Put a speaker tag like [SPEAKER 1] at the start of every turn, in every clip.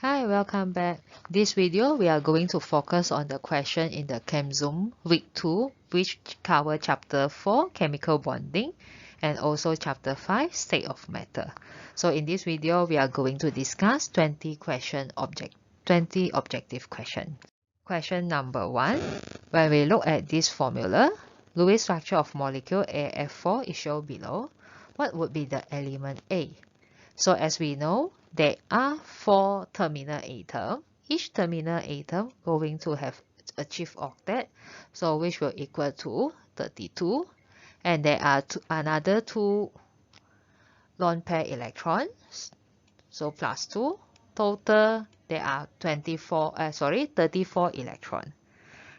[SPEAKER 1] Hi, welcome back. This video, we are going to focus on the question in the CHEMZOOM week 2, which cover chapter 4, chemical bonding, and also chapter 5, state of matter. So in this video, we are going to discuss 20 objective question. Question number 1, when we look at this formula, Lewis structure of molecule AF4 is shown below. What would be the element A? So as we know, there are 4 terminal atom. Each terminal atom going to have a chief octet, so which will equal to 32. And there are another 2 lone pair electrons, so plus 2. Total, there are 34 electrons.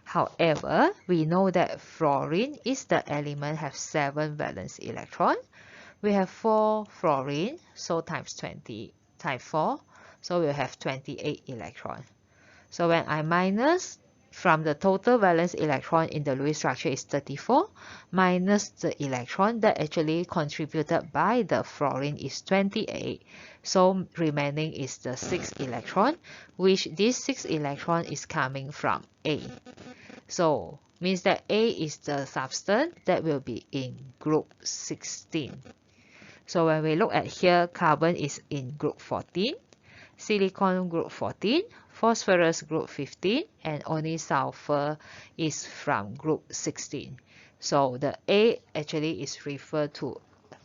[SPEAKER 1] However, we know that fluorine is the element have 7 valence electron. We have 4 fluorine, so times 20 times 4, so we'll have 28 electrons. So when I minus from the total valence electron in the Lewis structure is 34, minus the electron that actually contributed by the fluorine is 28. So remaining is the 6 electron, which this 6 electron is coming from A. So means that A is the substance that will be in group 16. So when we look at here, carbon is in group 14, silicon group 14, phosphorus group 15, and only sulfur is from group 16. So the A actually is referred to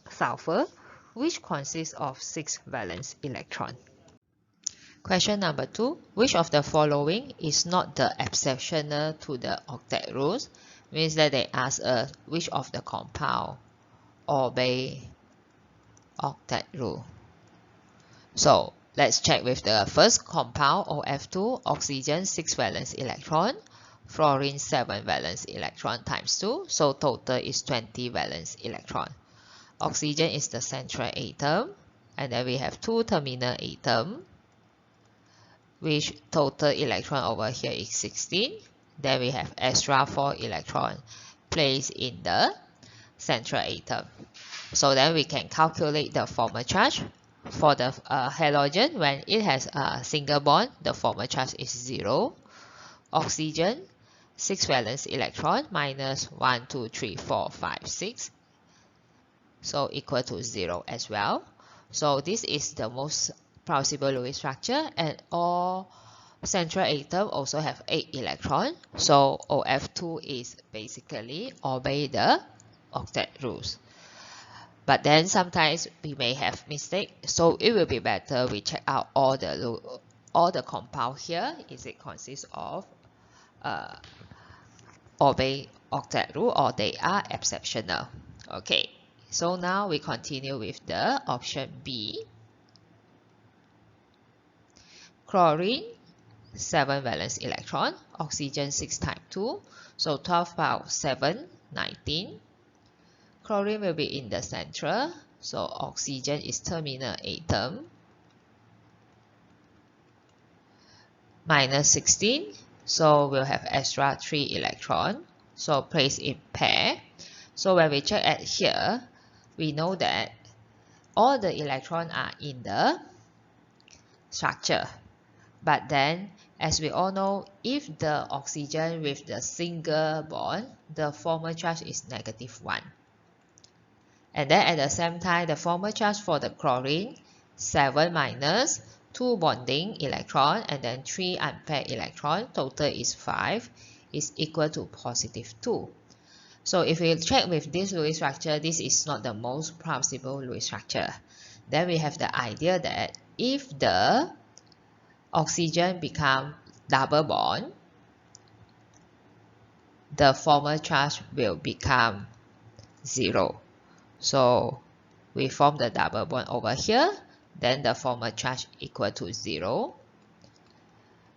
[SPEAKER 1] sulfur, which consists of 6 valence electron. Question number 2. Which of the following is not the exceptional to the octet rules? Means that they ask us which of the compound obey octet rule. So let's check with the first compound, OF2, oxygen 6 valence electron, fluorine 7 valence electron times 2, so total is 20 valence electron. Oxygen is the central atom, and then we have 2 terminal atom, which total electron over here is 16. Then we have extra 4 electron placed in the central atom. So then we can calculate the formal charge. For the halogen, when it has a single bond, the formal charge is 0. Oxygen, 6 valence electron minus 1, 2, 3, 4, 5, 6. So equal to 0 as well. So this is the most plausible Lewis structure, and all central atom also have 8 electrons. So OF2 is basically obey the octet rules. But then sometimes we may have mistake, so it will be better we check out all the compound here. Is it consists of obey octet rule or they are exceptional? Okay, so now we continue with the option B. Chlorine 7 valence electron, oxygen 6 times 2, so 12 power 7, 19. Chlorine will be in the center, so oxygen is terminal atom. Minus 16, so we'll have extra 3 electron, so place in pair. So when we check at here, we know that all the electrons are in the structure. But then, as we all know, if the oxygen with the single bond, the formal charge is -1. And then at the same time, the formal charge for the chlorine, 7 minus 2 bonding electron, and then 3 unpaired electron, total is 5, is equal to +2. So if we check with this Lewis structure, this is not the most plausible Lewis structure. Then we have the idea that if the oxygen become double bond, the formal charge will become 0. So we form the double bond over here, then the formal charge equal to 0.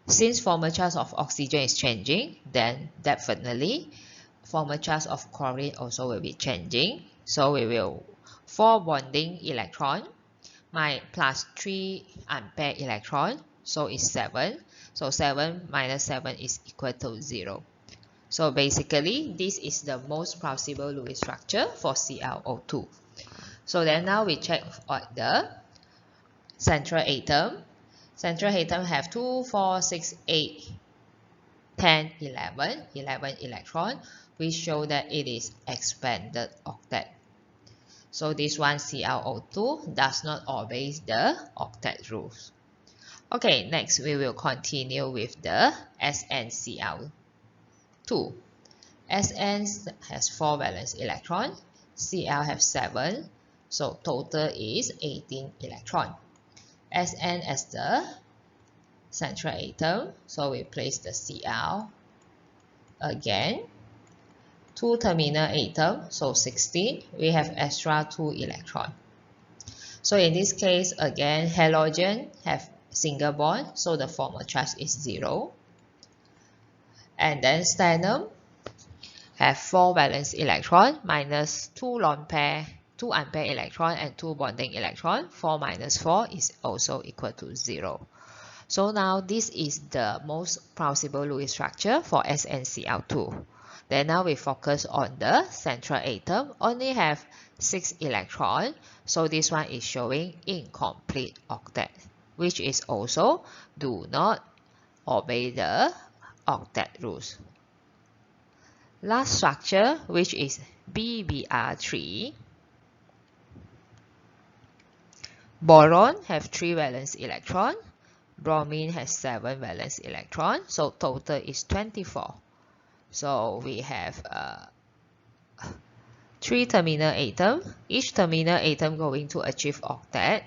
[SPEAKER 1] Since formal charge of oxygen is changing, then definitely formal charge of chlorine also will be changing. So we will 4 bonding electron plus 3 unpaired electron, so it's 7. So 7 minus 7 is equal to 0. So basically, this is the most plausible Lewis structure for ClO2. So then now we check the central atom. Central atom have 2, 4, 6, 8, 10, 11, 11 electron, which show that it is expanded octet. So this one ClO2 does not obey the octet rules. Okay, next we will continue with the SnCl2. Sn has 4 valence electron, Cl have 7, so total is 18 electron. Sn as the central atom, so we place the Cl again. 2 terminal atom, so 16, we have extra 2 electron. So in this case, again, halogen have single bond, so the formal charge is 0. And then stannum have 4 valence electron minus 2 lone pair, 2 unpaired electron and 2 bonding electron. 4 minus 4 is also equal to 0. So now this is the most plausible Lewis structure for SnCl2. Then now we focus on the central atom, only have 6 electrons, so this one is showing incomplete octet, which is also do not obey the octet rules. Last structure, which is BBr3. Boron have 3 valence electron, bromine has 7 valence electron, so total is 24. So we have 3 terminal atom, each terminal atom going to achieve octet.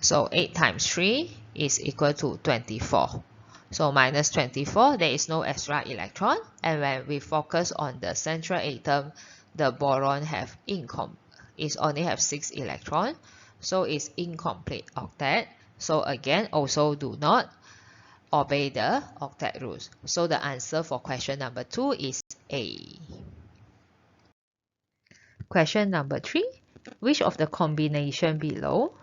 [SPEAKER 1] So 8 times 3 is equal to 24. So minus 24, there is no extra electron. And when we focus on the central atom, the boron have only have 6 electrons. So it's incomplete octet. So again, also do not obey the octet rules. So the answer for question number 2 is A. Question number 3. Which of the combination below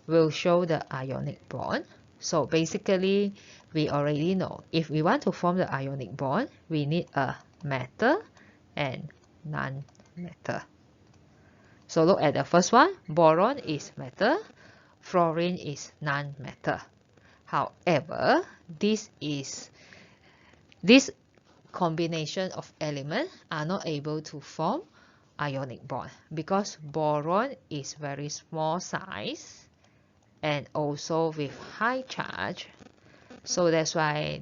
[SPEAKER 1] will show the ionic bond? So basically, we already know if we want to form the ionic bond, we need a metal and non-metal. So look at the first one. Boron is metal, fluorine is non-metal. However, this combination of elements are not able to form ionic bond because boron is very small size and also with high charge. So that's why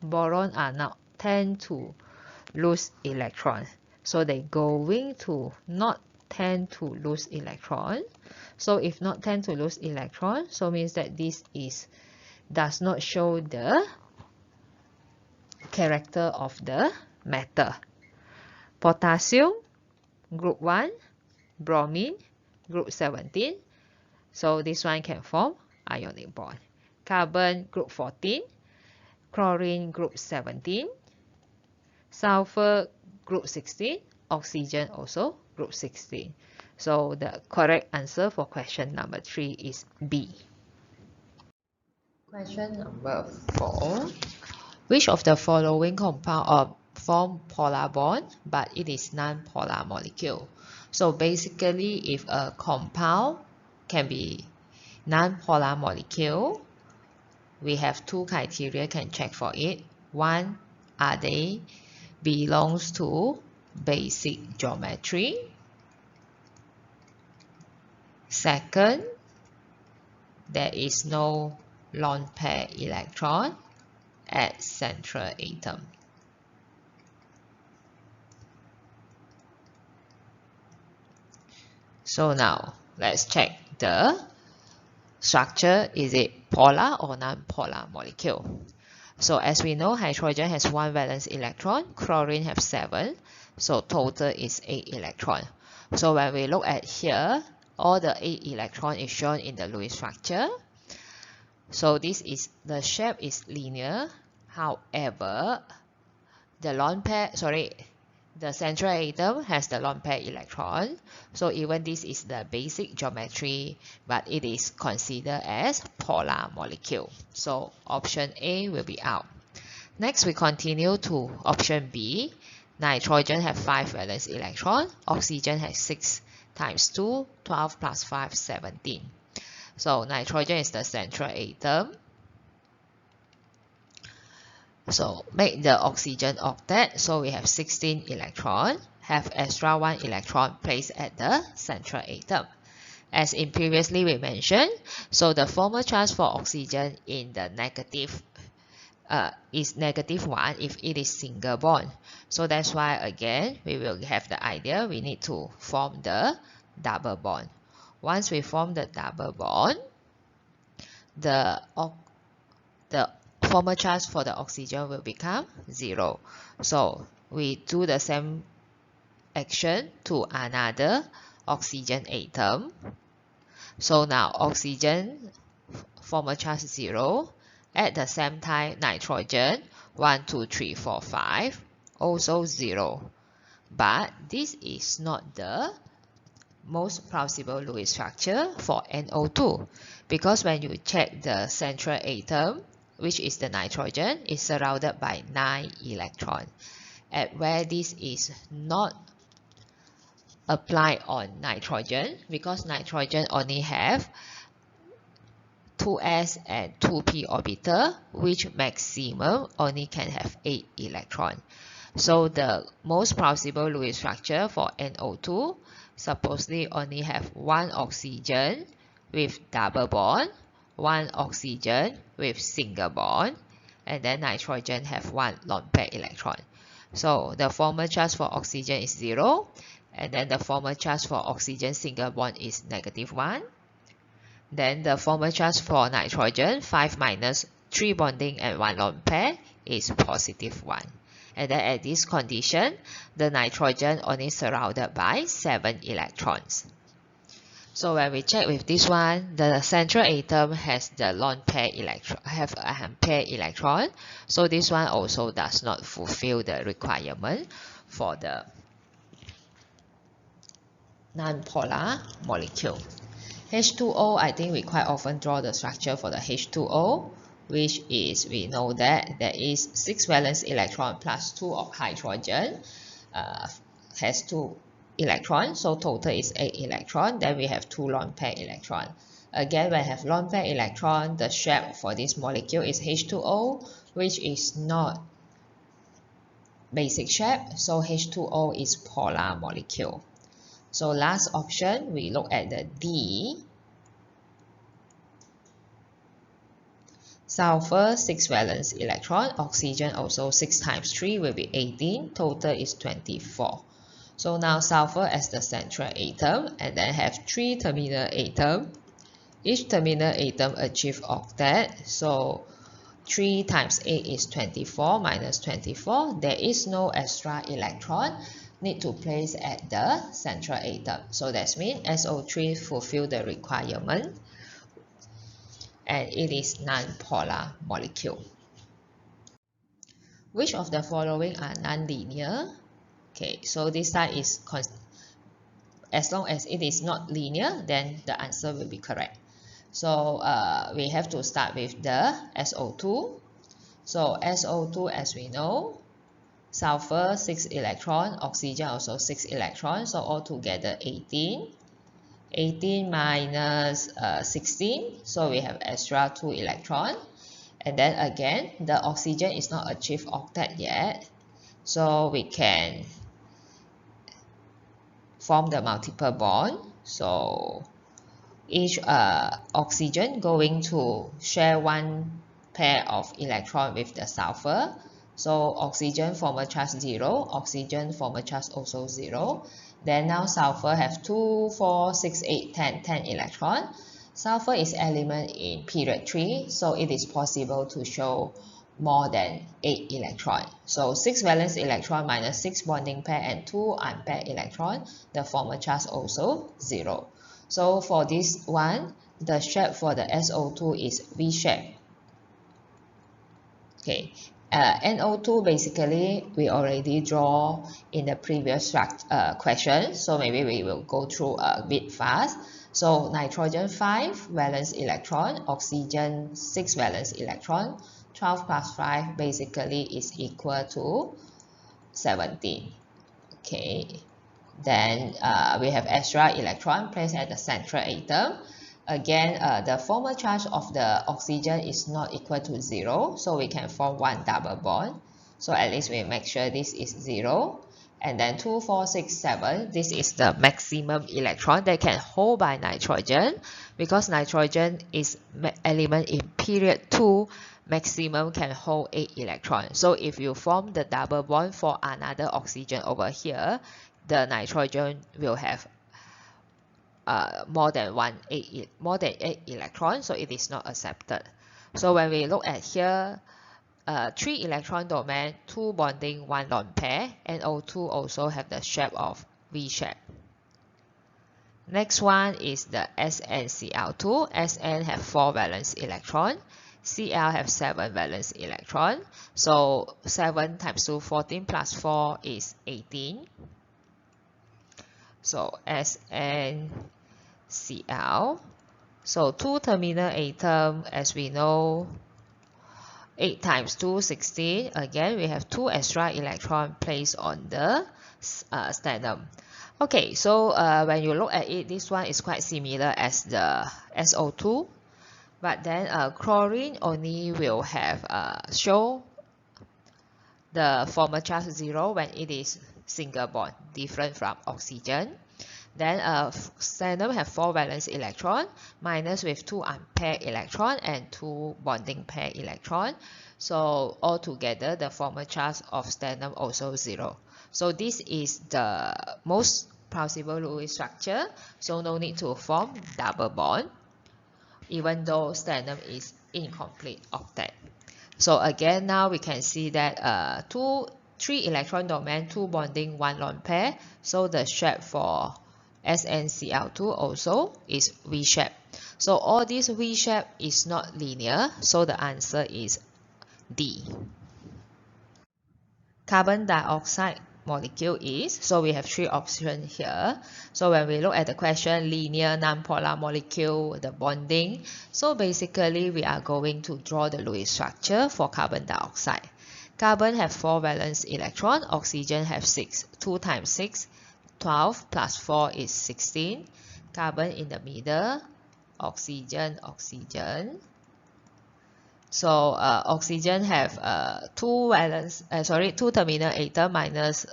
[SPEAKER 1] boron are not tend to lose electron. So they going to not tend to lose electron. So if not tend to lose electron, so means that this does not show the character of the metal. Potassium, group 1, bromine, group 17. So this one can form ionic bond. Carbon, group 14, chlorine, group 17, sulfur, group 16, oxygen also group 16. So the correct answer for question number 3 is B. Question number 4. Which of the following compound form polar bond but it is non-polar molecule? So basically, if a compound can be non-polar molecule, we have 2 criteria can check for it. One, are they belongs to basic geometry? Second, there is no lone pair electron at central atom. So now let's check the structure. Is it polar or non-polar molecule? So as we know, hydrogen has 1 valence electron, chlorine has 7, so total is 8 electron. So when we look at here, all the 8 electron is shown in the Lewis structure. So the shape is linear. However, the central atom has the lone pair electron. So even this is the basic geometry, but it is considered as polar molecule. So option A will be out. Next, we continue to option B. Nitrogen have 5 valence electron. Oxygen has 6 times 2, 12 plus 5, 17. So nitrogen is the central atom. So make the oxygen octet. So we have 16 electrons, have extra 1 electron placed at the central atom. As in previously we mentioned, so the formal charge for oxygen in the negative is -1 if it is single bond. So that's why again we will have the idea we need to form the double bond. Once we form the double bond, the formal charge for the oxygen will become 0. So we do the same action to another oxygen atom. So now oxygen formal charge 0. At the same time, nitrogen 1, 2, 3, 4, 5 also 0. But this is not the most plausible Lewis structure for NO2, because when you check the central atom, which is the nitrogen, is surrounded by 9 electrons. At where this is not applied on nitrogen, because nitrogen only have 2s and 2p orbital, which maximum only can have 8 electrons. So the most plausible Lewis structure for NO2 supposedly only have 1 oxygen with double bond, 1 oxygen with single bond, and then nitrogen have 1 lone pair electron. So the formal charge for oxygen is 0, and then the formal charge for oxygen single bond is -1. Then the formal charge for nitrogen, 5 minus 3 bonding and 1 lone pair, is +1. And then at this condition, the nitrogen only surrounded by 7 electrons. So when we check with this one, the central atom has the lone pair electron, have a pair electron. So this one also does not fulfill the requirement for the non-polar molecule. H2O, I think we quite often draw the structure for the H2O, which is, we know that there is 6 valence electron plus 2 of hydrogen, has 2 electrons, so total is 8 electrons. Then we have 2 lone pair electrons. Again, when I have lone pair electron, the shape for this molecule is H2O, which is not basic shape, so H2O is polar molecule. So last option, we look at the D. Sulfur 6 valence electron, oxygen also 6 times 3 will be 18, total is 24. So now sulfur as the central atom, and then have 3 terminal atom. Each terminal atom achieve octet, so 3 times 8 is 24 minus 24. There is no extra electron need to place at the central atom. So that means SO3 fulfill the requirement, and it is non-polar molecule. Which of the following are non-linear? Okay, so this side is as long as it is not linear, then the answer will be correct. So we have to start with the SO2. So SO2, as we know, sulfur 6 electron, oxygen also 6 electrons, so altogether 18. 18 minus 16, so we have extra 2 electrons. And then again, the oxygen is not achieved octet yet, so we can form the multiple bond. So each oxygen going to share 1 pair of electron with the sulfur. So oxygen formal charge 0, oxygen formal charge also 0. Then now sulfur have 2, 4, 6, 8, 10 electron. Sulfur is element in period 3, so it is possible to show more than 8 electron. So 6 valence electron minus 6 bonding pair and 2 unpaired electron, the formal charge also 0. So for this one, the shape for the SO2 is V shape. Okay, NO2 basically we already draw in the previous question, so maybe we will go through a bit fast. So nitrogen 5 valence electron, oxygen 6 valence electron, 12 plus 5 basically is equal to 17. Okay, then we have extra electron placed at the central atom. Again, the formal charge of the oxygen is not equal to 0, so we can form one double bond. So at least we make sure this is 0. And then 2, 4, 6, 7, this is the maximum electron that can hold by nitrogen, because nitrogen is element in period 2, maximum can hold 8 electrons. So if you form the double bond for another oxygen over here, the nitrogen will have more than 8 electrons, so it is not accepted. So when we look at here, 3 electron domain, 2 bonding, 1 lone pair, and O2 also have the shape of V shape. Next one is the SnCl2. Sn have 4 valence electron, Cl have 7 valence electron. So 7 times 2, 14 plus 4 is 18. So SnCl. So 2 terminal atom, as we know, 8 times 2, 16. Again, we have 2 extra electron placed on the sternum. Okay, so when you look at it, this one is quite similar as the SO2. But then chlorine only will have show the formal charge 0 when it is single bond, different from oxygen. Then sternum have 4 valence electron, minus with 2 unpaired electron and 2 bonding pair electron. So altogether, the formal charge of sternum also 0. So this is the most plausible Lewis structure. So no need to form double bond, even though sternum is incomplete octet. So again, now we can see that 3 electron domain, 2 bonding, 1 lone pair. So the shape for SnCl2 also is V shape. So all this V shape is not linear, so the answer is D. Carbon dioxide molecule is, so we have 3 options here. So when we look at the question, linear, nonpolar molecule, the bonding, so basically we are going to draw the Lewis structure for carbon dioxide. Carbon have 4 valence electron, oxygen have 6. 2 times 6, 12 plus 4 is 16. Carbon in the middle, oxygen. So oxygen have 2 terminal atom minus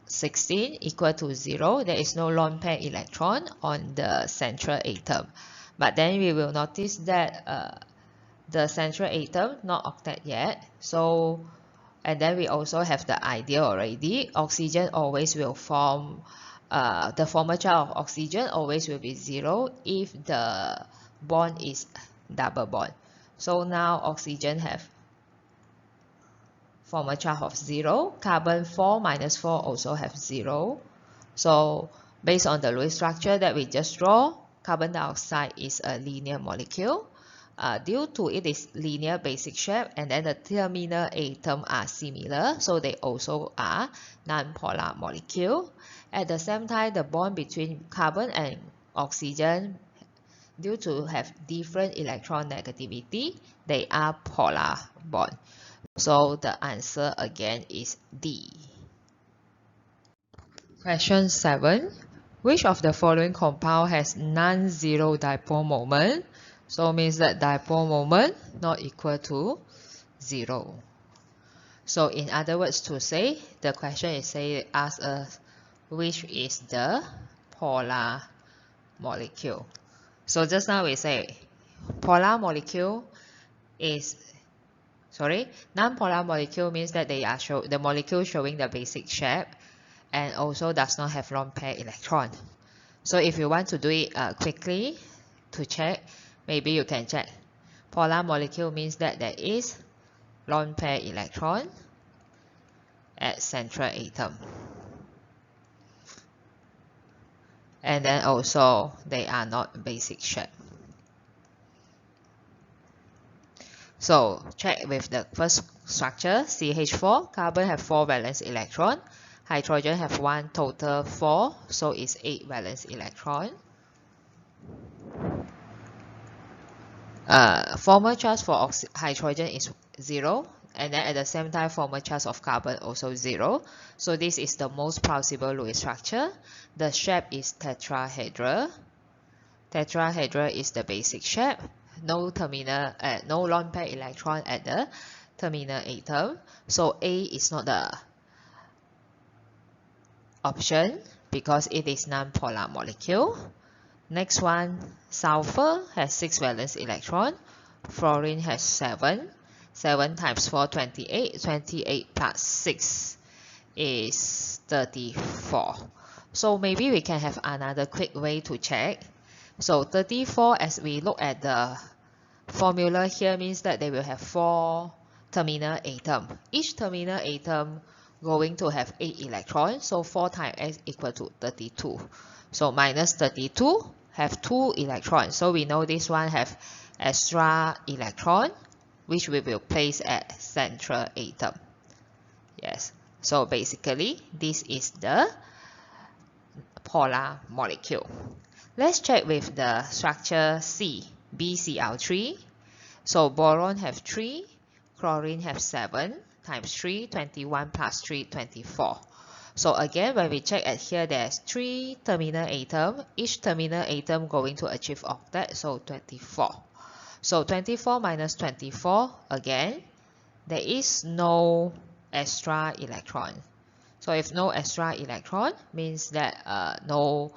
[SPEAKER 1] 16 equal to 0. There is no lone pair electron on the central atom. But then we will notice that the central atom not octet yet. So, and then we also have the idea already. Oxygen always will form, the formal charge of oxygen always will be 0 if the bond is double bond. So now oxygen have formal charge of 0. Carbon 4 minus 4 also have 0. So based on the Lewis structure that we just draw, carbon dioxide is a linear molecule. Due to it is linear basic shape, and then the terminal atom are similar, so they also are nonpolar molecule. At the same time, the bond between carbon and oxygen, due to have different electron negativity, they are polar bond. So the answer again is D. Question 7. Which of the following compound has non-zero dipole moment? So means that dipole moment not equal to 0. So in other words to say, the question is ask us which is the polar molecule. So just now we say polar molecule is, non-polar molecule means that they are the molecule showing the basic shape and also does not have lone pair electron. So if you want to do it quickly to check, maybe you can check polar molecule means that there is lone pair electron at central atom. And then also they are not basic shape. So check with the first structure, CH4, carbon have 4 valence electron, hydrogen have 1, total 4, so it's 8 valence electron. Formal charge for hydrogen is 0, and then at the same time formal charge of carbon also 0. So this is the most plausible Lewis structure. The shape is tetrahedral. Tetrahedra is the basic shape. No lone pair electron at the terminal atom. So A is not the option because it is non-polar molecule. Next one, sulfur has 6 valence electron. Fluorine has 7. 7 times 4, 28. 28 plus 6 is 34. So maybe we can have another quick way to check. So 34, as we look at the formula here, means that they will have 4 terminal atoms. Each terminal atom going to have 8 electrons. So 4 times S equal to 32. So minus 32 have 2 electrons. So we know this one have extra electron, which we will place at central atom. Yes. So basically, this is the polar molecule. Let's check with the structure C, BCl3. So boron have 3, chlorine have 7, times 3, 21 plus 3, 24. So again, when we check at here, there's 3 terminal atoms. Each terminal atom going to achieve octet, so 24. So 24 minus 24, again, there is no extra electron. So if no extra electron, means that no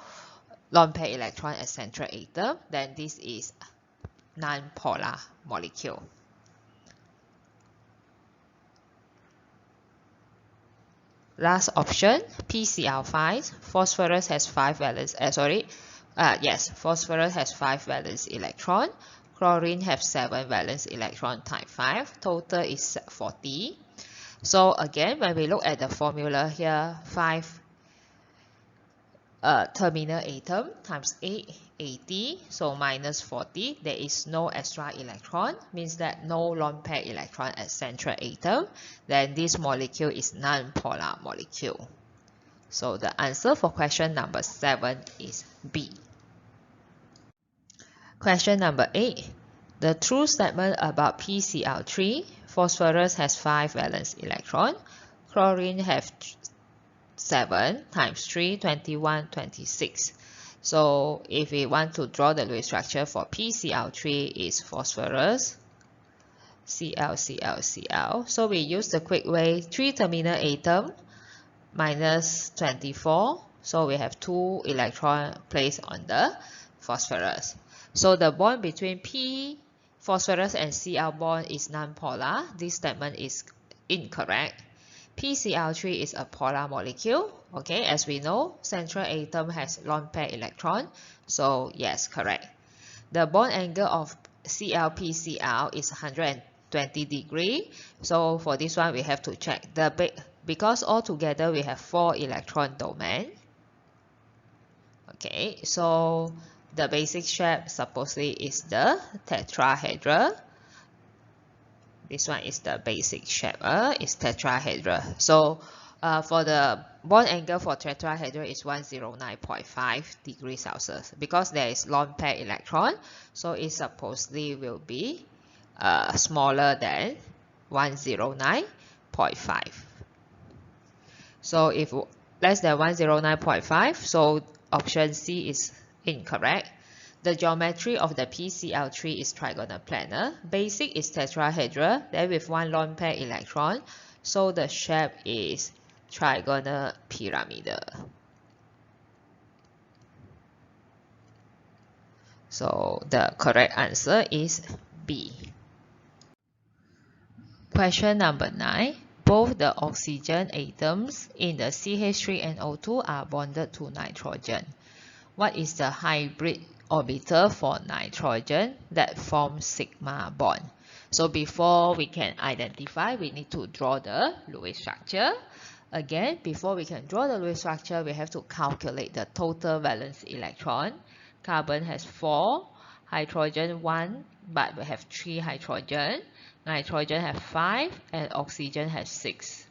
[SPEAKER 1] lone pair electron at central atom, then this is non-polar molecule. Last option, PCl5. Phosphorus has 5 valence. Phosphorus has 5 valence electron. Chlorine have 7 valence electron times 5. Total is 40. So again, when we look at the formula here, 5 terminal atom times 8, 80. So minus 40. There is no extra electron. Means that no lone pair electron at central atom. Then this molecule is non-polar molecule. So the answer for question number 7 is B. Question number 8. The true statement about PCl3. Phosphorus has 5 valence electron. Chlorine have 7 times 3, 21, 26. So if we want to draw the Lewis structure for PCl3 is phosphorus, Cl, Cl, Cl. So we use the quick way, 3 terminal atom minus 24. So we have 2 electrons placed on the phosphorus. So the bond between P, phosphorus and Cl bond is non-polar. This statement is incorrect. PCl3 is a polar molecule. Okay, as we know, central atom has lone pair electron. So yes, correct. The bond angle of ClPCl is 120 degree. So for this one, we have to check because altogether we have 4 electron domain. Okay, so the basic shape supposedly is the tetrahedra. This one is the basic shape, is tetrahedra. So for the bond angle for tetrahedra is 109.5 degrees Celsius. Because there is lone pair electron, so it supposedly will be smaller than 109.5. So if less than 109.5, so option C is incorrect. The geometry of the PCl3 is trigonal planar. Basic is tetrahedra, then with 1 lone pair electron. So the shape is trigonal pyramidal. So the correct answer is B. Question number 9. Both the oxygen atoms in the CH3NO2 are bonded to nitrogen. What is the hybrid orbital for nitrogen that forms sigma bond? So before we can identify, we need to draw the Lewis structure. Again, before we can draw the Lewis structure, we have to calculate the total valence electron. Carbon has 4, hydrogen 1, but we have 3 hydrogen. Nitrogen has 5, and oxygen has 6.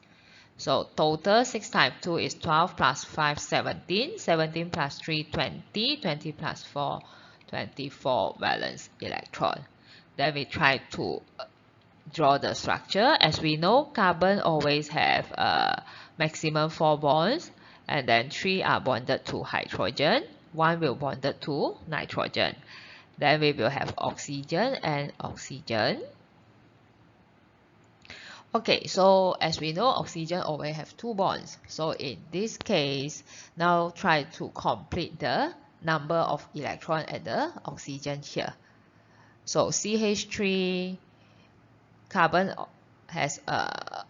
[SPEAKER 1] So total 6 times 2 is 12 plus 5, 17. 17 plus 3, 20. 20 plus 4, 24 valence electron. Then we try to draw the structure. As we know, carbon always have maximum 4 bonds, and then 3 are bonded to hydrogen. one will bonded to nitrogen. Then we will have oxygen and oxygen. Okay, so as we know, oxygen always have two bonds. So in this case, now try to complete the number of electron at the oxygen here. So CH3 carbon has a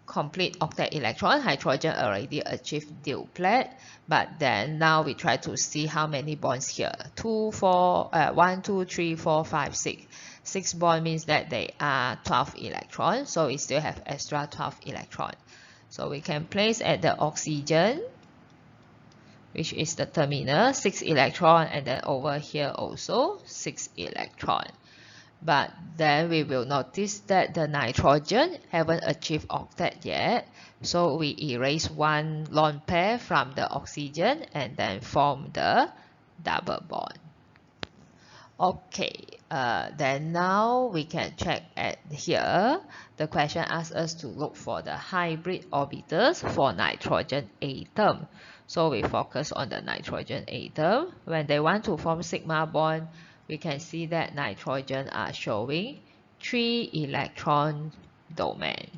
[SPEAKER 1] complete octet electron. Hydrogen already achieved duplet, but then now we try to see how many bonds here. 1, 2, 3, 4, 5, 6. 6 bond means that they are 12 electrons, so we still have extra 12 electrons. So we can place at the oxygen, which is the terminal, 6 electron, and then over here also 6 electron. But then we will notice that the nitrogen haven't achieved octet yet. So we erase one lone pair from the oxygen and then form the double bond. Okay, then now we can check at here. The question asks us to look for the hybrid orbitals for nitrogen atom. So we focus on the nitrogen atom. When they want to form sigma bond, we can see that nitrogen are showing 3 electron domain.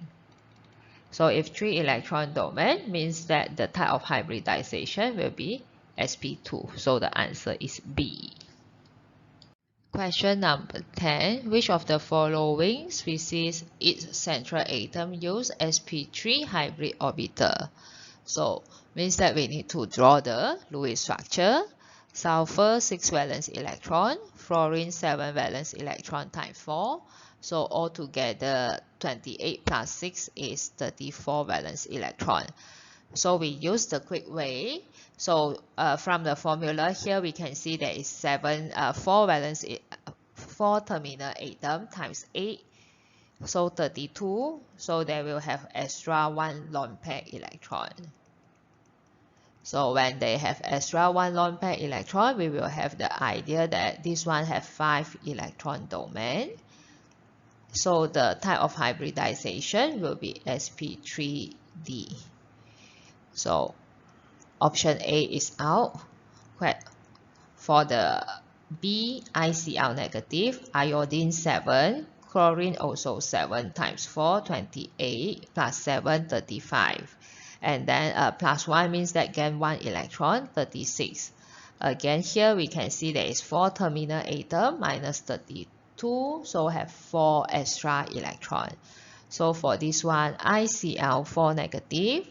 [SPEAKER 1] So if 3 electron domain means that the type of hybridization will be sp2. So the answer is B. Question number 10. Which of the following species its central atom use sp3 hybrid orbital? So means that we need to draw the Lewis structure. Sulfur 6 valence electron, fluorine 7 valence electron times 4. So altogether 28 plus 6 is 34 valence electron. So we use the quick way. So from the formula here, we can see there is 4 terminal atom times 8. So 32. So they will have extra 1 lone pair electron. So when they have extra 1 lone pair electron, we will have the idea that this one have 5 electron domain. So the type of hybridization will be sp3d. So option A is out. For the B, ICl negative, iodine 7, chlorine also 7 times 4, 28, plus 7, 35. And then plus 1 means that gain 1 electron, 36. Again, here we can see there is 4 terminal atom minus 32, so have 4 extra electron. So for this one, ICl4 negative,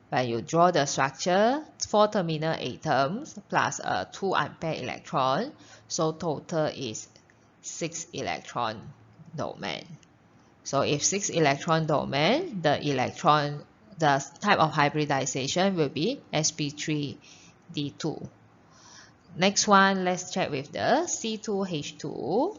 [SPEAKER 1] when you draw the structure, 4 terminal atoms plus 2 unpaired electron, so total is 6 electron domain. So if 6 electron domain, the type of hybridization will be sp3d2. Next one, let's check with the C2H2.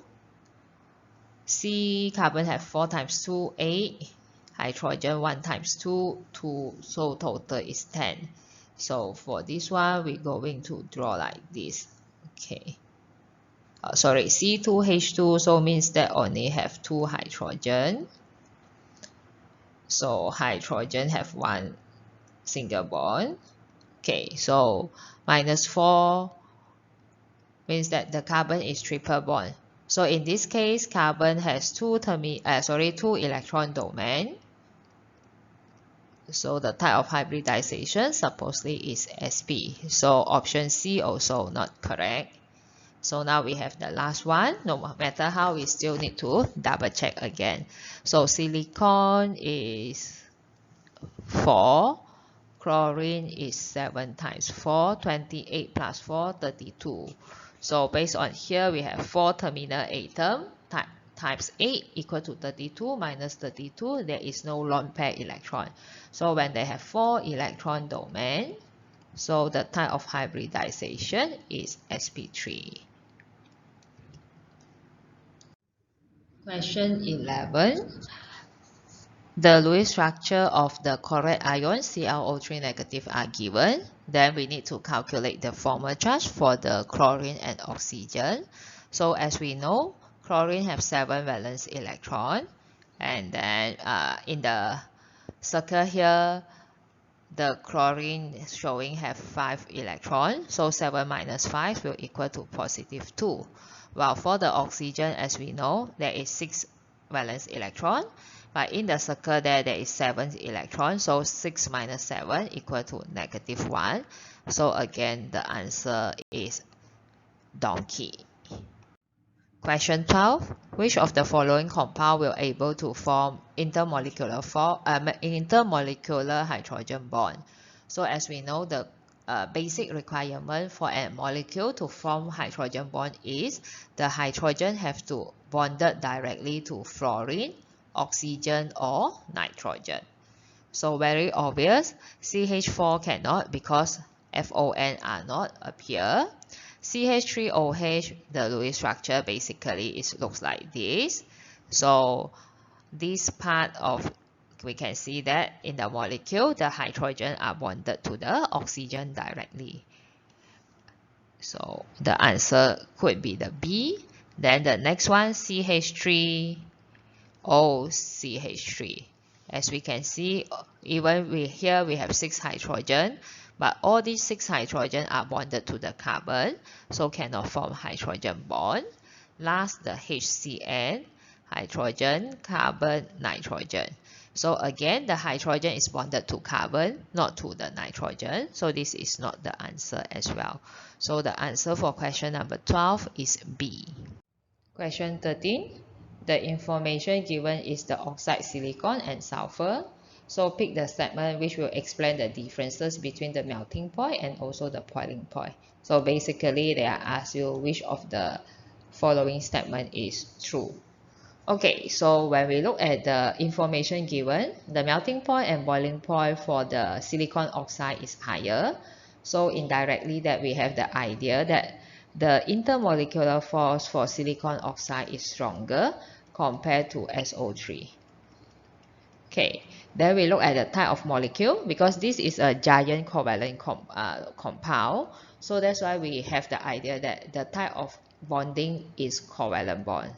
[SPEAKER 1] C carbon have 4 times 2, 8. Hydrogen 1 times 2, 2. So total is 10. So for this one, we're going to draw like this. Okay. Sorry, C2H2, so means that only have 2 hydrogen. So hydrogen have 1 single bond. Okay, so minus 4 means that the carbon is triple bond. So in this case, carbon has 2 electron domain. So the type of hybridization supposedly is sp. So option C also not correct. So now we have the last one. No matter how, we still need to double check again. So silicon is 4. Chlorine is 7 times 4. 28 plus 4, 32. So based on here, we have 4 terminal atom times 8 equal to 32 minus 32. There is no lone pair electron. So when they have 4 electron domain, so the type of hybridization is sp3. Question 11. The Lewis structure of the correct ion ClO3 negative are given. Then we need to calculate the formal charge for the chlorine and oxygen. So as we know, chlorine have 7 valence electron. And then in the circle here, the chlorine showing have 5 electrons, so 7 minus 5 will equal to positive 2. While for the oxygen, as we know, there is 6 valence electron, but in the circle there is 7 electrons, so 6 minus 7 equal to negative 1. So again, the answer is donkey. Question 12. Which of the following compound will able to form intermolecular hydrogen bond? So as we know, the basic requirement for a molecule to form hydrogen bond is the hydrogen have to bonded directly to fluorine, oxygen or nitrogen. So very obvious, CH4 cannot because FON are not appear. CH3OH, the Lewis structure basically looks like this. So this part of, we can see that in the molecule, the hydrogen are bonded to the oxygen directly. So the answer could be the B. Then the next one, CH3OCH3. As we can see, even here we have 6 hydrogen, but all these 6 hydrogen are bonded to the carbon, so cannot form hydrogen bond. Last, the HCN, hydrogen, carbon, nitrogen. So again, the hydrogen is bonded to carbon, not to the nitrogen. So this is not the answer as well. So the answer for question number 12 is B. Question 13. The information given is the oxide silicon and sulfur. So pick the statement which will explain the differences between the melting point and also the boiling point. So basically they are asked you which of the following statement is true. Okay, so when we look at the information given, the melting point and boiling point for the silicon oxide is higher. So indirectly that we have the idea that the intermolecular force for silicon oxide is stronger compared to SO3. Okay, then we look at the type of molecule because this is a giant covalent compound. So that's why we have the idea that the type of bonding is covalent bond.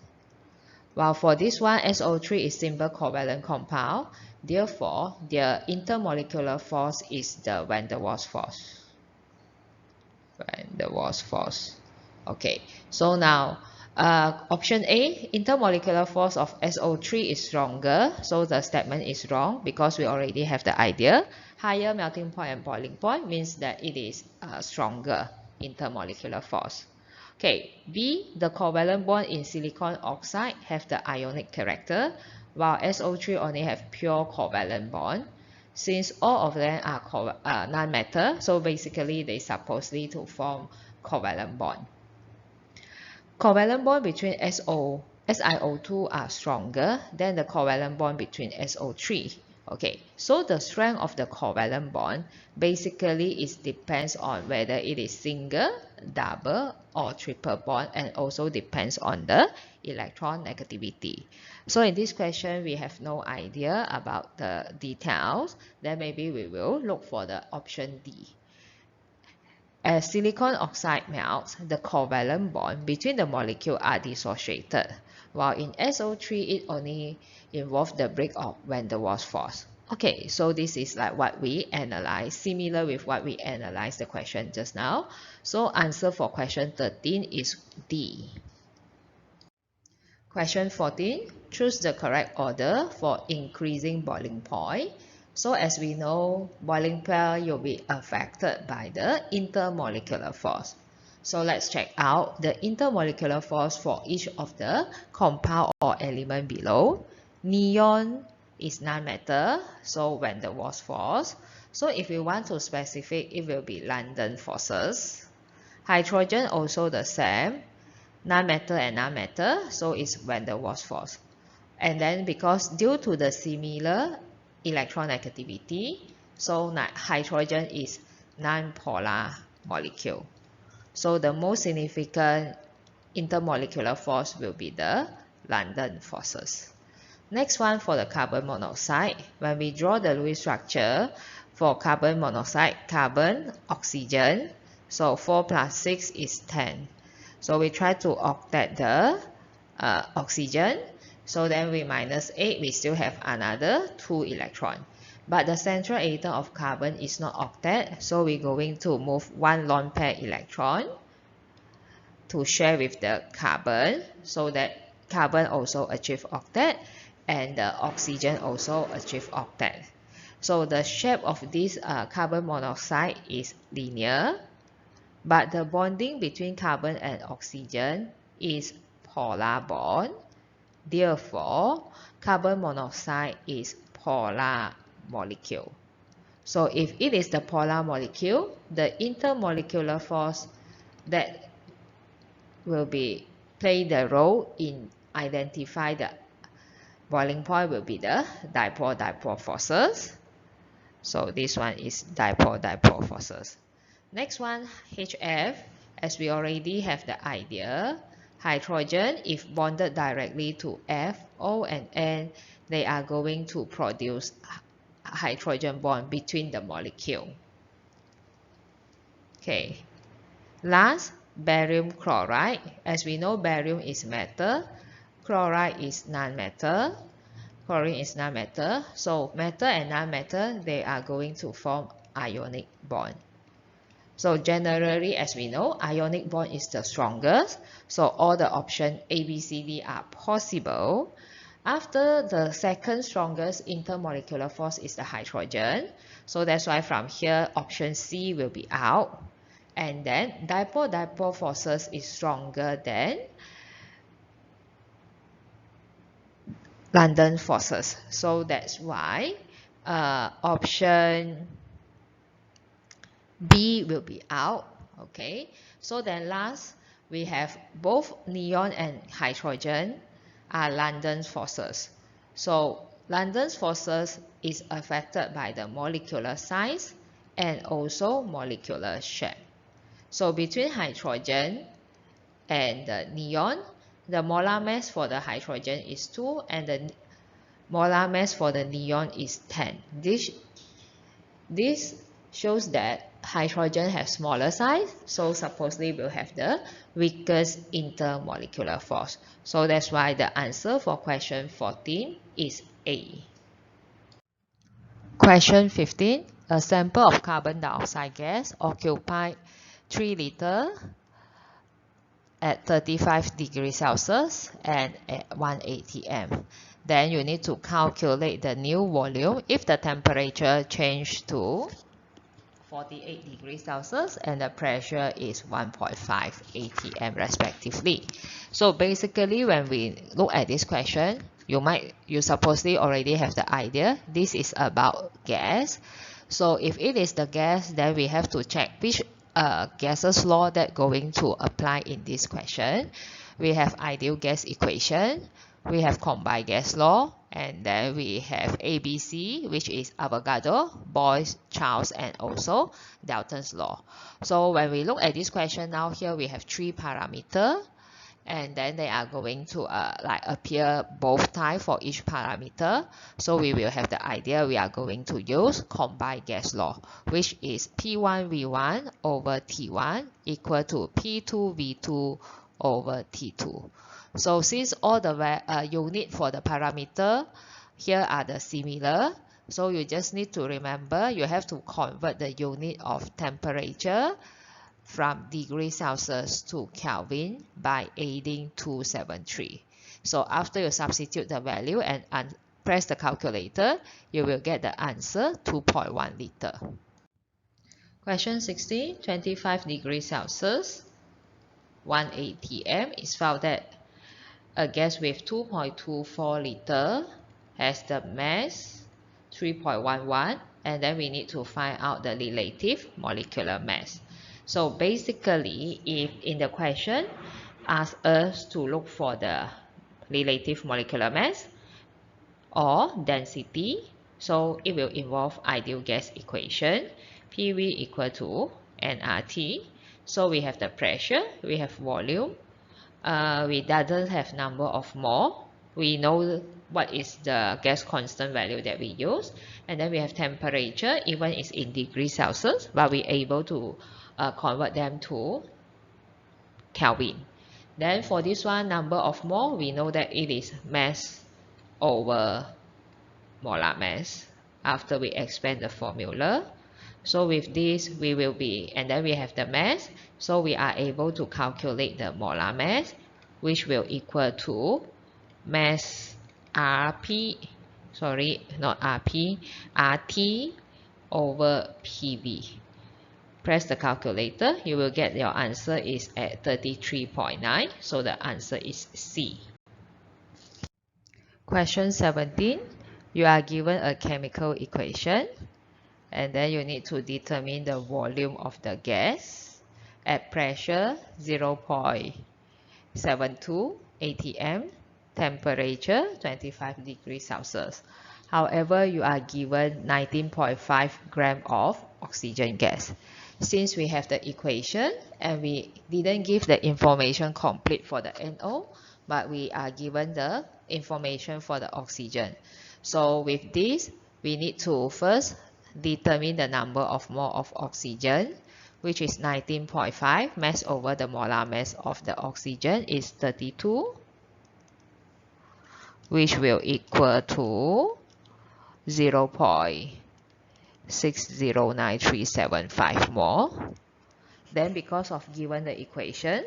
[SPEAKER 1] While for this one, SO3 is simple covalent compound. Therefore, their intermolecular force is the van der Waals force. Van der Waals force. Okay, so now option A, intermolecular force of SO3 is stronger. So the statement is wrong because we already have the idea. Higher melting point and boiling point means that it is stronger intermolecular force. Okay, B, the covalent bond in silicon oxide have the ionic character, while SO3 only have pure covalent bond. Since all of them are non-metal, so basically they supposedly to form covalent bond. Covalent bond between SiO2 are stronger than the covalent bond between SO3. Okay, so the strength of the covalent bond basically depends on whether it is single, double or triple bond, and also depends on the electron negativity. So in this question we have no idea about the details, then maybe we will look for the option D. As silicon oxide melts, the covalent bond between the molecules are dissociated, while in SO3 it only involves the break of van der Waals force. Okay, so this is like what we analyze, similar with what we analyzed the question just now. So answer for question 13 is D. Question 14, choose the correct order for increasing boiling point. So as we know, boiling point will be affected by the intermolecular force. So let's check out the intermolecular force for each of the compound or element below. Neon is non-metal, so van der Waals force. So if we want to specify, it will be London forces. Hydrogen also the same, non-metal and non-metal, so it's van der Waals force. And then because due to the similar electron negativity, so hydrogen is non-polar molecule. So the most significant intermolecular force will be the London forces. Next one for the carbon monoxide. When we draw the Lewis structure for carbon monoxide, carbon, oxygen, so 4 plus 6 is 10. So we try to octet the oxygen. So then we minus 8, we still have another 2 electrons. But the central atom of carbon is not octet, so we're going to move one lone pair electron to share with the carbon, so that carbon also achieve octet and the oxygen also achieve octet. So the shape of this carbon monoxide is linear, but the bonding between carbon and oxygen is polar bond. Therefore, carbon monoxide is polar molecule. So if it is the polar molecule, the intermolecular force that will be play the role in identify the boiling point will be the dipole-dipole forces. So this one is dipole-dipole forces. Next one, HF, as we already have the idea, hydrogen, if bonded directly to F, O, and N, they are going to produce hydrogen bond between the molecule. Okay. Last, barium chloride. As we know, barium is metal, chloride is non-metal, chlorine is non-metal. So metal and non-metal, they are going to form ionic bond. So generally, as we know, ionic bond is the strongest. So all the options A, B, C, D are possible. After the second strongest intermolecular force is the hydrogen. So that's why from here, option C will be out. And then dipole-dipole forces is stronger than London forces. So that's why option B will be out. Okay. So then last, we have both neon and hydrogen are London forces. So London's forces is affected by the molecular size and also molecular shape. So between hydrogen and the neon, the molar mass for the hydrogen is 2 and the molar mass for the neon is 10. This shows that hydrogen has smaller size, so supposedly will have the weakest intermolecular force. So that's why the answer for question 14 is A. Question 15. A sample of carbon dioxide gas occupied 3 liters at 35 degrees Celsius and at 1 atm. Then you need to calculate the new volume if the temperature changed to 48 degrees Celsius and the pressure is 1.5 atm respectively. So basically when we look at this question, you supposedly already have the idea this is about gas. So if it is the gas, then we have to check which gases law that going to apply in this question. We have ideal gas equation, we have combined gas law, and then we have ABC, which is Avogadro, Boyce, Charles, and also Dalton's law. So when we look at this question now, here we have 3 parameters, and then they are going to appear both times for each parameter. So we will have the idea we are going to use combined gas law, which is P1V1 over T1 equal to P2V2 over T2. So since all the unit for the parameter here are the similar, so you just need to remember you have to convert the unit of temperature from degrees Celsius to Kelvin by adding 273. So after you substitute the value and press the calculator, you will get the answer 2.1 liter. Question 60, 25 degrees Celsius, 1 atm is found that a gas with 2.24 liter has the mass 3.11, and then we need to find out the relative molecular mass. So basically, if in the question ask us to look for the relative molecular mass or density, so it will involve ideal gas equation, PV equal to nRT. So we have the pressure, we have volume, we doesn't have number of mole. We know what is the gas constant value that we use, and then we have temperature, even it's in degrees Celsius, but we're able to convert them to Kelvin. Then for this one, number of mole, we know that it is mass over molar mass. after we expand the formula. So with this, we will be, and then we have the mass. So we are able to calculate the molar mass, which will equal to mass RP, sorry, not RP, RT over PV. Press the calculator, you will get your answer is at 33.9. So the answer is C. Question 17. You are given a chemical equation and then you need to determine the volume of the gas at pressure 0.72 atm, temperature 25 degrees Celsius. However, you are given 19.5 gram of oxygen gas. Since we have the equation and we didn't give the information complete for the NO, but we are given the information for the oxygen. So with this, we need to first determine the number of mole of oxygen, which is 19.5. Mass over the molar mass of the oxygen is 32, which will equal to 0.609375 mole. Then because of given the equation,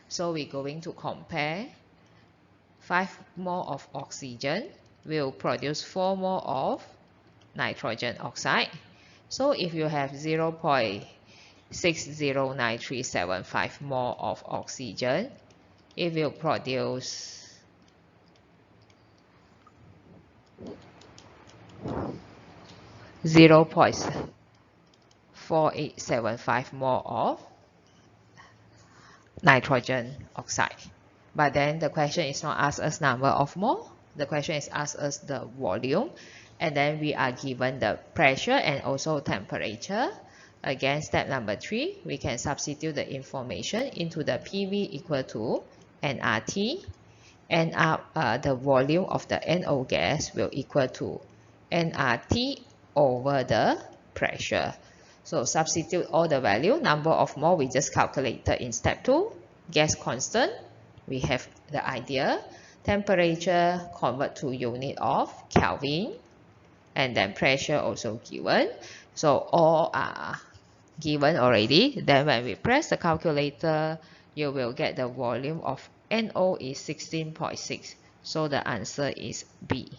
[SPEAKER 1] so we're going to compare 5 mole of oxygen will produce 4 mole of nitrogen oxide. So if you have 0.609375 mole of oxygen, it will produce 0.4875 mole of nitrogen oxide. But then the question is not ask us number of mole, the question is ask us the volume, and then we are given the pressure and also temperature. Again, step number 3, we can substitute the information into the PV equal to nRT, and the volume of the NO gas will equal to nRT over the pressure. So substitute all the value, number of mole we just calculated in step 2, gas constant, we have the idea, temperature convert to unit of Kelvin, and then pressure also given. So all are given already. Then when we press the calculator, you will get the volume of NO is 16.6. So the answer is B.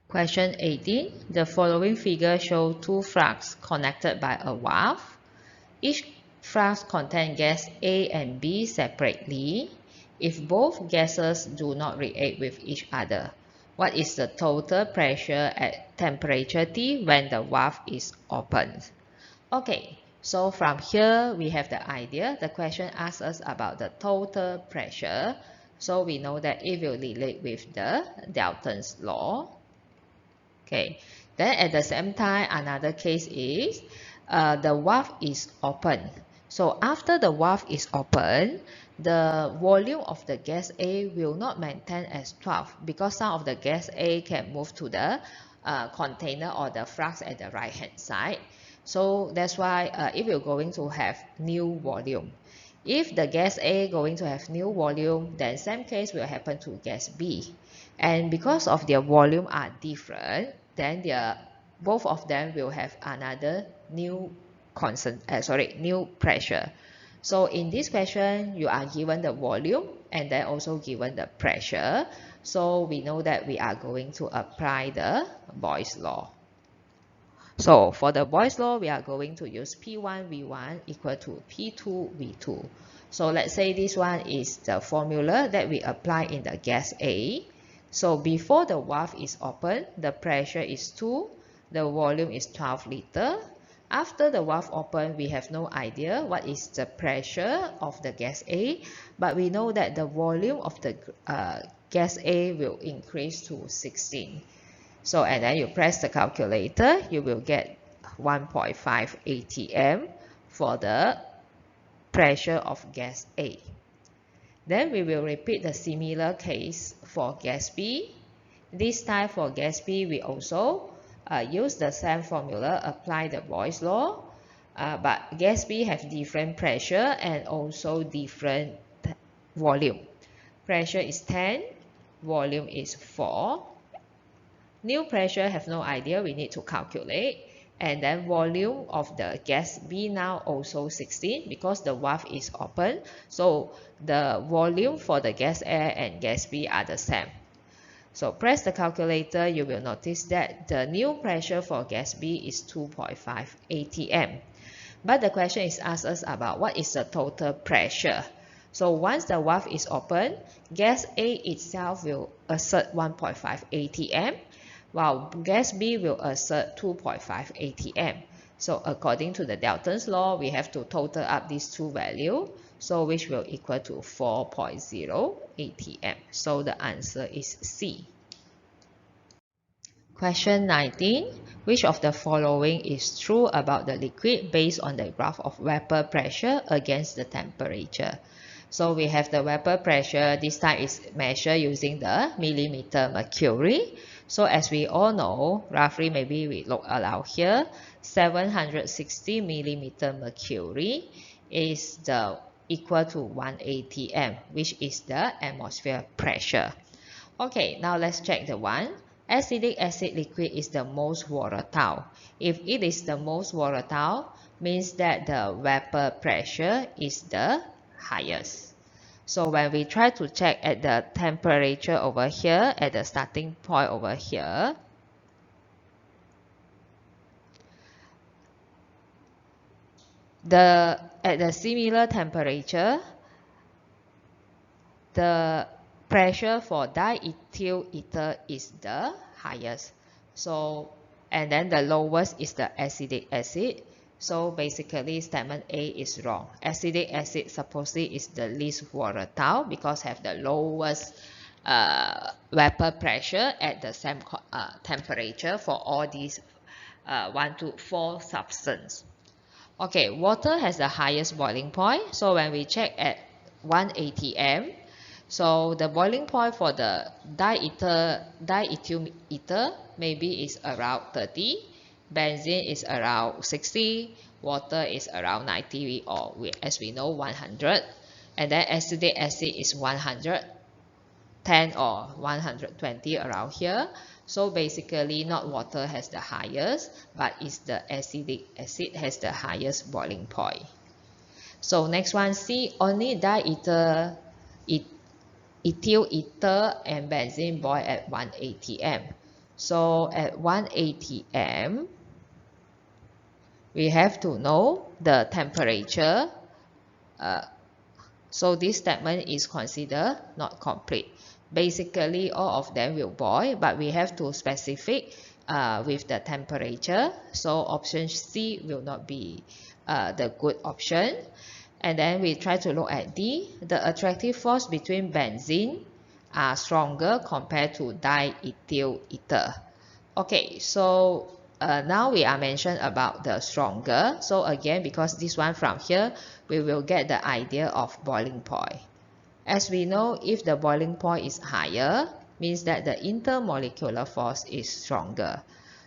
[SPEAKER 1] Question 18. The following figure shows 2 flasks connected by a valve. Each flask contains gas A and B separately. If both gases do not react with each other, what is the total pressure at temperature T when the valve is opened? Okay, so from here we have the idea. The question asks us about the total pressure. So we know that it will relate with the Dalton's law. Okay, then at the same time, another case is the valve is open. So after the valve is open, the volume of the gas A will not maintain as 12 because some of the gas A can move to the container or the flask at the right hand side. So that's why it will going to have new volume. If the gas A going to have new volume, then same case will happen to gas B. And because of their volume are different, then both of them will have another new new pressure. So in this question, you are given the volume and then also given the pressure. So we know that we are going to apply the Boyle's law. So for the Boyle's law, we are going to use P1 V1 equal to P2 V2. So let's say this one is the formula that we apply in the gas A. So before the valve is open, the pressure is 2, the volume is 12 liter. After the valve open, we have no idea what is the pressure of the gas A, but we know that the volume of the gas A will increase to 16. So and then you press the calculator, you will get 1.5 atm for the pressure of gas A. Then we will repeat the similar case for gas B. This time for gas B, we also use the same formula, apply the Boyle's law. But gas B have different pressure and also different volume. Pressure is 10, volume is 4. New pressure, have no idea, we need to calculate. And then volume of the gas B now also 16 because the valve is open. So the volume for the gas A and gas B are the same. So press the calculator, you will notice that the new pressure for gas B is 2.5 atm. But the question is asked us about what is the total pressure. So once the valve is open, gas A itself will assert 1.5 atm, while gas B will assert 2.5 atm. So according to the Dalton's law, we have to total up these two values, so which will equal to 4.0 atm. So the answer is C. Question 19. Which of the following is true about the liquid based on the graph of vapor pressure against the temperature? So we have the vapor pressure, this time is measured using the millimeter mercury. So as we all know, roughly maybe we look around here, 760 millimeter mercury is equal to 1 atm, which is the atmosphere pressure. Okay, now let's check the one. Acidic acid liquid is the most volatile. If it is the most volatile, means that the vapor pressure is the highest. So when we try to check at the temperature over here, at the starting point over here, at the similar temperature, the pressure for diethyl ether is the highest. So, and then the lowest is the acidic acid. So basically statement A is wrong. Acidic acid supposedly is the least volatile because have the lowest vapor pressure at the same temperature for all these 1 to 4 substances. Okay, water has the highest boiling point. So when we check at 1 atm, so the boiling point for the diethyl ether maybe is around 30, benzene is around 60, water is around 90 or as we know 100, and then acidic acid is 110 or 120 around here. So basically not water has the highest, but it's the acidic acid has the highest boiling point. So next one, C, only diethyl ethyl ether and benzene boil at 1 atm. So at 1 atm, we have to know the temperature. So this statement is considered not complete. Basically, all of them will boil, but we have to specify with the temperature. So option C will not be the good option. And then we try to look at D. The attractive force between benzene are stronger compared to diethyl ether. Okay, so now we are mentioned about the stronger. So again, because this one from here, we will get the idea of boiling point. As we know, if the boiling point is higher, means that the intermolecular force is stronger.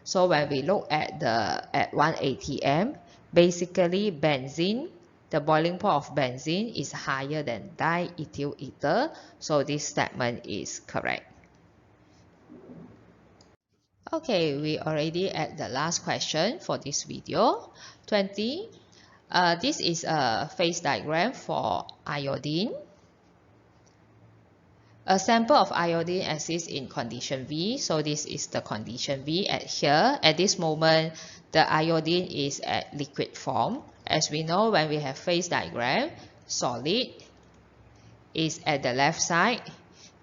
[SPEAKER 1] So when we look at 1 atm, basically benzene, the boiling point of benzene is higher than diethyl ether. So this statement is correct. Okay, we already at the last question for this video. 20. This is a phase diagram for iodine. A sample of iodine exists in condition V. So this is the condition V at here. At this moment, the iodine is at liquid form. As we know, when we have phase diagram, solid is at the left side,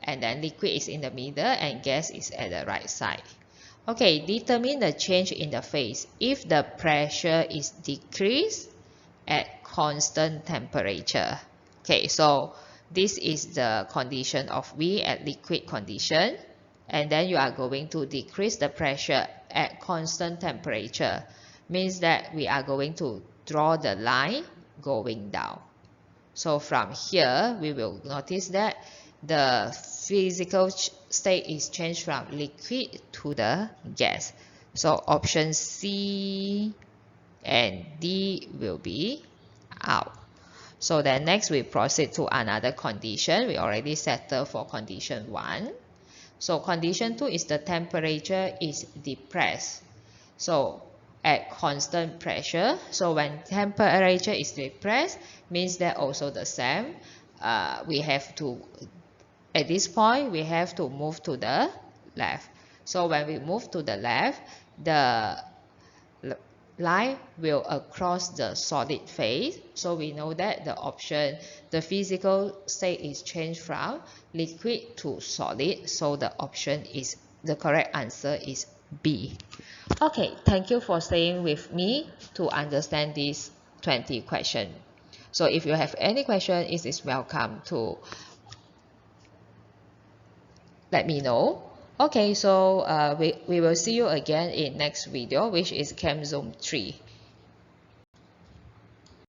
[SPEAKER 1] and then liquid is in the middle, and gas is at the right side. Okay, determine the change in the phase if the pressure is decreased at constant temperature. Okay, so this is the condition of V at liquid condition, and then you are going to decrease the pressure at constant temperature. Means that we are going to draw the line going down. So from here, we will notice that the physical state is changed from liquid to the gas. So option C and D will be out. So then next we proceed to another condition. We already settled for condition 1. So condition 2 is the temperature is depressed. So at constant pressure, so when temperature is depressed, means that also the same. We have to, at this point, we have to move to the left. So when we move to the left, the line will across the solid phase. So we know that the option, the physical state is changed from liquid to solid. So the option is, the correct answer is B. Okay, thank you for staying with me to understand this 20 question. So if you have any question, it is welcome to let me know. Okay, so we will see you again in next video, which is CHEMZOOM 3.